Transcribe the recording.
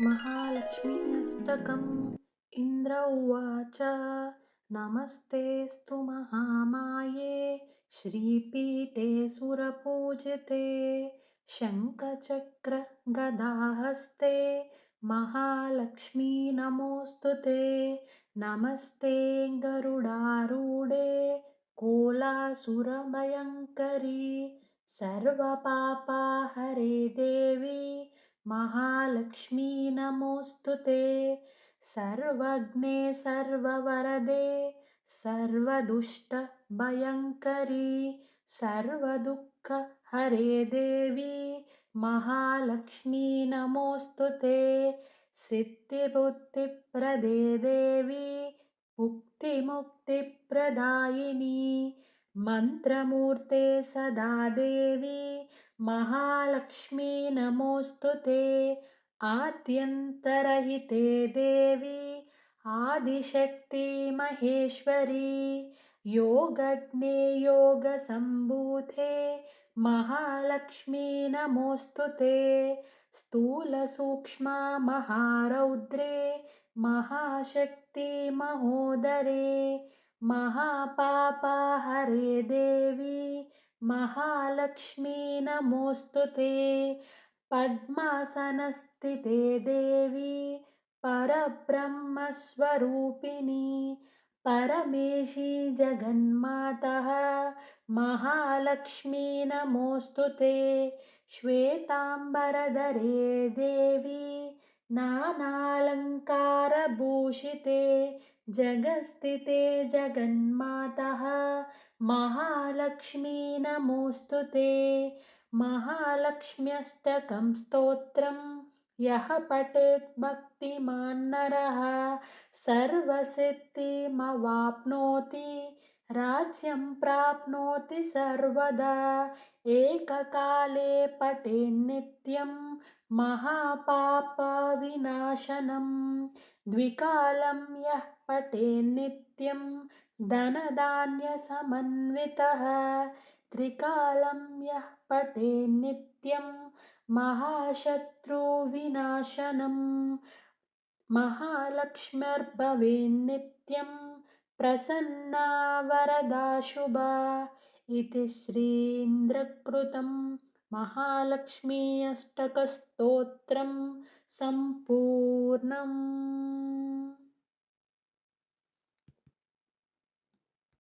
महालक्ष्मी अष्टकम्। इन्द्र उवाच नमस्तेऽस्तु महामाये श्रीपीठे सुरपूजिते शङ्खचक्रगदाहस्ते महालक्ष्मी नमोऽस्तु ते। नमस्ते गरुडारूढे कोलासुरभयङ्करी सर्वपापहरे देवी महालक्ष्मी नमोऽस्तु ते। सर्वज्ञे सर्ववरदे सर्वदुष्टभयङ्करी सर्वदुःखहरे देवी महालक्ष्मी नमोऽस्तु ते। सिद्धिबुद्धिप्रदे देवी मुक्तिमुक्तिप्रदायिनी मन्त्रमूर्ते सदा देवी महालक्ष्मी नमोऽस्तु ते। आद्यन्तरहिते देवी आदिशक्ति महेश्वरी योगज्ञे योगसम्भूते महालक्ष्मी नमोऽस्तु ते। स्थूलसूक्ष्म महारौद्रे महाशक्ति महोदरे महापापहरे देवी महालक्ष्मी नमोऽस्तु ते। पद्मासनस्थिते देवी परब्रह्मस्वरूपिणी परमेशी जगन्मातः महालक्ष्मी नमोऽस्तु ते। श्वेताम्बरधरे देवी नानालङ्कारभूषिते जगत्स्थिते जगन्मातः महालक्ष्मी नमोऽस्तु ते। महालक्ष्म्यष्टकं स्तोत्रं यः पठेत् भक्तिमान् नरः सर्वसिद्धिमवाप्नोति राज्यं प्राप्नोति सर्वदा। एककाले पठेन्नित्यं महापापविनाशनं द्विकालं यः पठेन्नित्यं धनधान्यसमन्वितः त्रिकालं यः पठेन्नित्यं महाशत्रुविनाशनं महालक्ष्म्यर्भवेन्नित्यं प्रसन्ना वरदा शुभा। इति श्रीन्द्रकृतं महालक्ष्मी अष्टकस्तोत्रं सम्पूर्णम्।